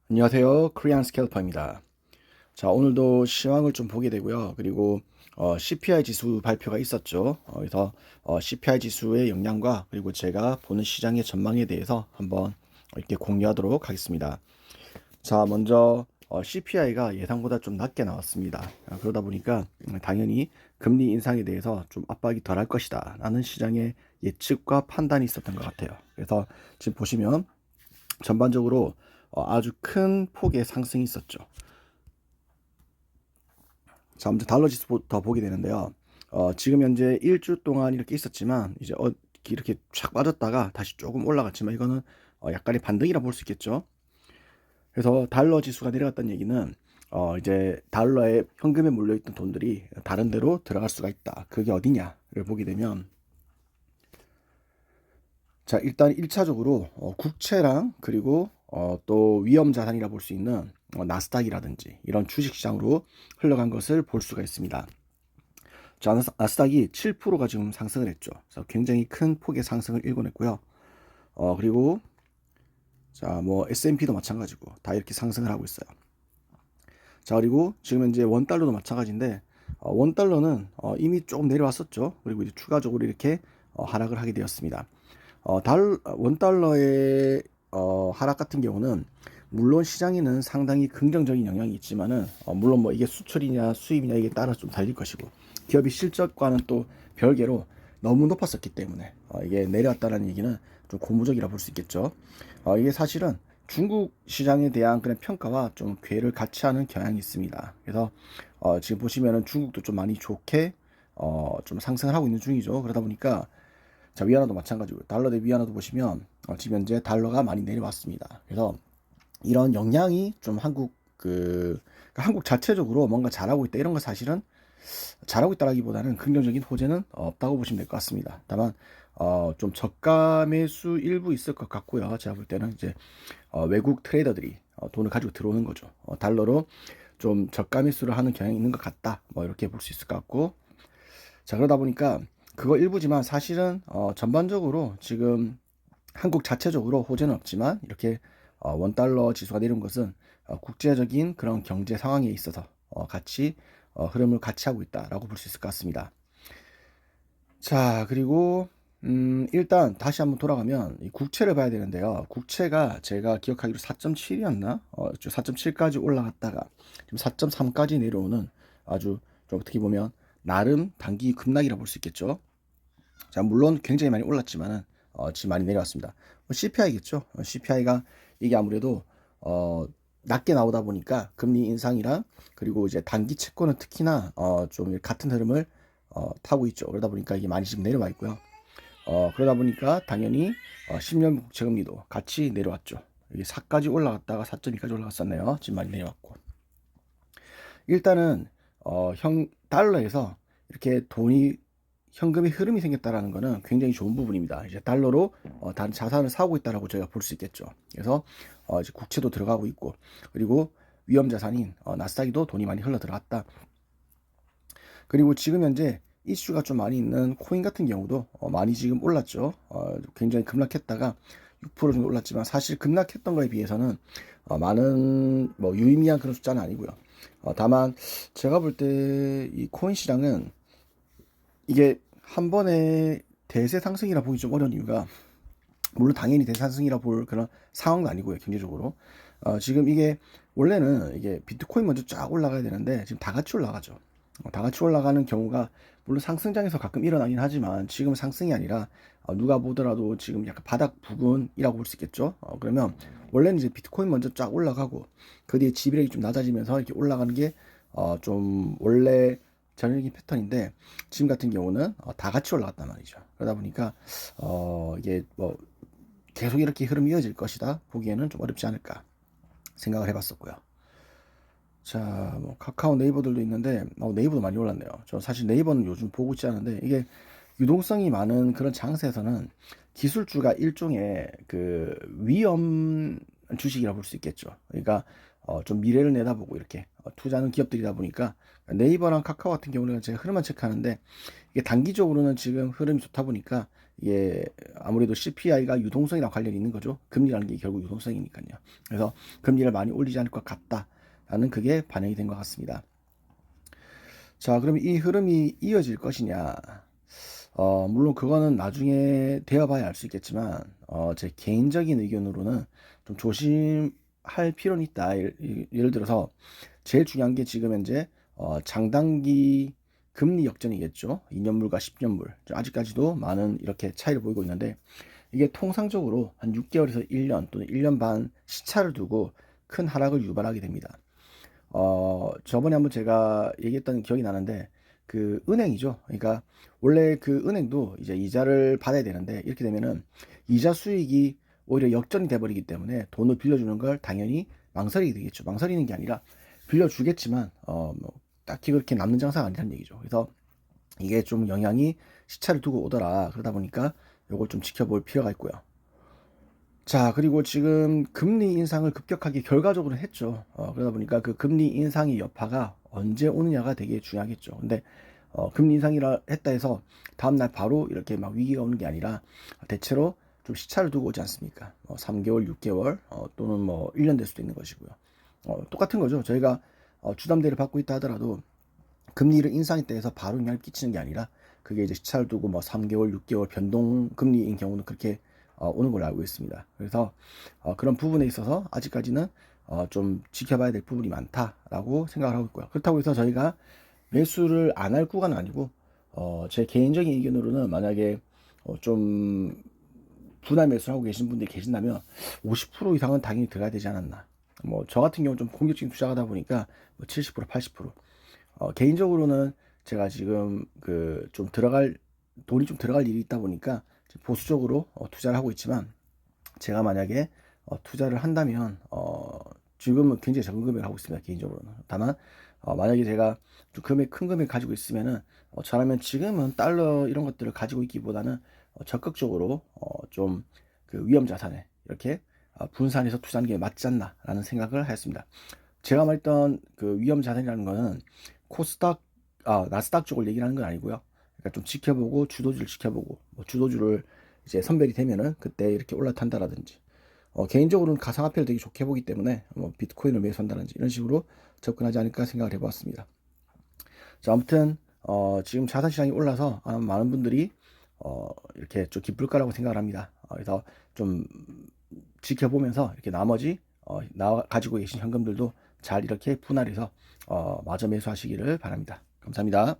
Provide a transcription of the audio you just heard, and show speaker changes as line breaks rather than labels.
안녕하세요. 코리안 스캘퍼입니다. 자, 오늘도 시황을 좀 보게 되고요. 그리고 CPI 지수 발표가 있었죠. 그래서 CPI 지수의 영향과 그리고 제가 보는 시장의 전망에 대해서 한번 이렇게 공유하도록 하겠습니다. 자, 먼저 CPI가 예상보다 좀 낮게 나왔습니다. 그러다 보니까 당연히 금리 인상에 대해서 좀 압박이 덜할 것이다 라는 시장의 예측과 판단이 있었던 것 같아요. 그래서 지금 보시면 전반적으로 아주 큰 폭의 상승이 있었죠. 자, 먼저 달러 지수부터 보게 되는데요. 지금 현재 일주 동안 이렇게 있었지만 이제 이렇게 촥 빠졌다가 다시 조금 올라갔지만 이거는 약간의 반등이라 볼 수 있겠죠. 그래서 달러 지수가 내려갔다는 얘기는 이제 달러에 현금에 몰려있던 돈들이 다른 데로 들어갈 수가 있다. 그게 어디냐를 보게 되면 자, 일단 1차적으로 국채랑 그리고 또 위험 자산이라 볼 수 있는 나스닥이라든지 이런 주식 시장으로 흘러간 것을 볼 수가 있습니다. 자, 나스닥이 7%가 지금 상승을 했죠. 그래서 굉장히 큰 폭의 상승을 일궈냈고요. 그리고 자, 뭐 S&P도 마찬가지고 다 이렇게 상승을 하고 있어요. 자, 그리고 지금 현재 원달러도 마찬가지인데 원달러는 이미 조금 내려왔었죠. 그리고 이제 추가적으로 이렇게 하락을 하게 되었습니다. 원달러의 하락 같은 경우는 물론 시장에는 상당히 긍정적인 영향이 있지만은 물론 뭐 이게 수출이냐 수입이냐 이게 따라 좀 달릴 것이고 기업의 실적과는 또 별개로 너무 높았었기 때문에 이게 내려왔다는 얘기는 좀 고무적이라 볼 수 있겠죠. 이게 사실은 중국 시장에 대한 그런 평가와 좀 궤를 같이 하는 경향이 있습니다. 그래서 지금 보시면은 중국도 좀 많이 좋게 좀 상승을 하고 있는 중이죠. 그러다 보니까 자, 위안화도 마찬가지고 달러 대 위안화도 보시면 지금 현재 달러가 많이 내려왔습니다. 그래서 이런 영향이 좀 그러니까 한국 자체적으로 뭔가 잘하고 있다 이런 거 사실은 잘하고 있다라기보다는 긍정적인 호재는 없다고 보시면 될 것 같습니다. 다만 좀 저가 매수 일부 있을 것 같고요. 제가 볼 때는 이제 외국 트레이더들이 돈을 가지고 들어오는 거죠. 달러로 좀 저가 매수를 하는 경향이 있는 것 같다. 뭐 이렇게 볼 수 있을 것 같고 자 그러다 보니까 그거 일부지만 사실은 전반적으로 지금 한국 자체적으로 호재는 없지만 이렇게 원달러 지수가 내려온 것은 국제적인 그런 경제 상황에 있어서 같이 흐름을 같이 하고 있다라고 볼 수 있을 것 같습니다. 자, 그리고 일단 다시 한번 돌아가면 이 국채를 봐야 되는데요. 국채가 제가 기억하기로 4.7이었나? 4.7까지 올라갔다가 지금 4.3까지 내려오는 아주 좀 어떻게 보면 나름 단기 급락이라 볼 수 있겠죠. 자, 물론 굉장히 많이 올랐지만은 지금 많이 내려왔습니다. CPI겠죠. CPI가 이게 아무래도 낮게 나오다 보니까 금리 인상이랑 그리고 이제 단기 채권은 특히나 좀 같은 흐름을 타고 있죠. 그러다 보니까 이게 많이 지금 내려와 있고요. 그러다 보니까 당연히 10년 국채금리도 같이 내려왔죠. 이게 4까지 올라갔다가 4.2까지 올라갔었네요. 지금 많이 내려왔고. 일단은 달러에서 이렇게 돈이 현금의 흐름이 생겼다라는 것은 굉장히 좋은 부분입니다. 이제 달러로 다른 자산을 사고 있다라고 저희가 볼 수 있겠죠. 그래서 이제 국채도 들어가고 있고 그리고 위험 자산인 나스닥에도 돈이 많이 흘러 들어갔다. 그리고 지금 현재 이슈가 좀 많이 있는 코인 같은 경우도 많이 지금 올랐죠. 굉장히 급락했다가 6% 정도 올랐지만 사실 급락했던 거에 비해서는 많은 뭐 유의미한 그런 숫자는 아니고요. 다만 제가 볼 때 이 코인 시장은 이게 한 번에 대세 상승이라 보기 좀 어려운 이유가 물론 당연히 대세 상승이라 볼 그런 상황도 아니고요. 경제적으로 지금 이게 원래는 이게 비트코인 먼저 쫙 올라가야 되는데 지금 다 같이 올라가죠. 다 같이 올라가는 경우가 물론 상승장에서 가끔 일어나긴 하지만 지금은 상승이 아니라 누가 보더라도 지금 약간 바닥 부근이라고 볼 수 있겠죠. 그러면 원래는 이제 비트코인 먼저 쫙 올라가고 그 뒤에 지비력이 좀 낮아지면서 이렇게 올라가는 게 좀 원래 전형적인 패턴인데 지금 같은 경우는 다 같이 올라갔단 말이죠. 그러다 보니까 이게 뭐 계속 이렇게 흐름이 이어질 것이다 보기에는 좀 어렵지 않을까 생각을 해봤었고요. 자, 뭐 카카오 네이버들도 있는데 네이버도 많이 올랐네요. 저 사실 네이버는 요즘 보고 있지 않은데 이게 유동성이 많은 그런 장세에서는 기술주가 일종의 그 위험 주식이라 볼 수 있겠죠. 그러니까 좀 미래를 내다보고 이렇게 투자하는 기업들이다 보니까 네이버랑 카카오 같은 경우는 제가 흐름만 체크하는데 이게 단기적으로는 지금 흐름이 좋다 보니까 이게 아무래도 CPI가 유동성이랑 관련이 있는 거죠. 금리라는 게 결국 유동성이니까요. 그래서 금리를 많이 올리지 않을 것 같다라는 그게 반영이 된 것 같습니다. 자, 그럼 이 흐름이 이어질 것이냐? 물론 그거는 나중에 되어봐야 알 수 있겠지만, 제 개인적인 의견으로는 좀 조심할 필요는 있다. 예를 들어서 제일 중요한 게 지금 현재 장단기 금리 역전이겠죠. 2년물과 10년물. 아직까지도 많은 이렇게 차이를 보이고 있는데, 이게 통상적으로 한 6개월에서 1년 또는 1년 반 시차를 두고 큰 하락을 유발하게 됩니다. 저번에 한번 제가 얘기했던 기억이 나는데, 그 은행이죠. 그러니까 원래 그 은행도 이제 이자를 받아야 되는데, 이렇게 되면은 이자 수익이 오히려 역전이 돼버리기 때문에 돈을 빌려주는 걸 당연히 망설이게 되겠죠. 망설이는 게 아니라 빌려주겠지만 뭐 딱히 그렇게 남는 장사가 아니라는 얘기죠. 그래서 이게 좀 영향이 시차를 두고 오더라. 그러다 보니까 요걸 좀 지켜볼 필요가 있고요. 자, 그리고 지금 금리 인상을 급격하게 결과적으로 했죠. 그러다 보니까 그 금리 인상의 여파가 언제 오느냐가 되게 중요하겠죠. 근데 금리 인상이라 했다 해서 다음날 바로 이렇게 막 위기가 오는 게 아니라 대체로 좀 시차를 두고 오지 않습니까? 3개월, 6개월 또는 뭐 1년 될 수도 있는 것이고요. 똑같은 거죠. 저희가 주담대를 받고 있다 하더라도 금리를 인상했다 해서 바로 영향을 끼치는 게 아니라 그게 이제 시차를 두고 뭐 3개월, 6개월 변동 금리인 경우는 그렇게 오는 걸로 알고 있습니다. 그래서 그런 부분에 있어서 아직까지는 좀 지켜봐야 될 부분이 많다라고 생각을 하고 있고요. 그렇다고 해서 저희가 매수를 안 할 구간은 아니고 제 개인적인 의견으로는 만약에 좀 분할 매수를 하고 계신 분들이 계신다면 50% 이상은 당연히 들어가야 되지 않았나. 뭐 저 같은 경우는 좀 공격적인 투자하다 보니까 뭐 70%, 80%. 개인적으로는 제가 지금 그 좀 돈이 좀 들어갈 일이 있다 보니까 보수적으로 투자를 하고 있지만, 제가 만약에 투자를 한다면 지금은 굉장히 적은 금액을 하고 있습니다. 개인적으로는. 다만 만약에 제가 좀 큰 금액 가지고 있으면은 저라면 지금은 달러 이런 것들을 가지고 있기보다는 적극적으로 좀 그 위험 자산에 이렇게 분산해서 투자하는 게 맞지 않나라는 생각을 하였습니다. 제가 말했던 그 위험 자산이라는 거는 나스닥 쪽을 얘기하는 건 아니고요. 그러니까 좀 지켜보고 주도주를 지켜보고 뭐 주도주를 이제 선별이 되면은 그때 이렇게 올라탄다라든지, 개인적으로는 가상화폐를 되게 좋게 보기 때문에 뭐 비트코인을 매수한다든지 이런 식으로 접근하지 않을까 생각을 해보았습니다. 자, 아무튼 지금 자산 시장이 올라서 많은 분들이 이렇게 좀 기쁠 거라고 생각을 합니다. 그래서 좀 지켜보면서 이렇게 나머지 가지고 계신 현금들도 잘 이렇게 분할해서 마저 매수하시기를 바랍니다. 감사합니다.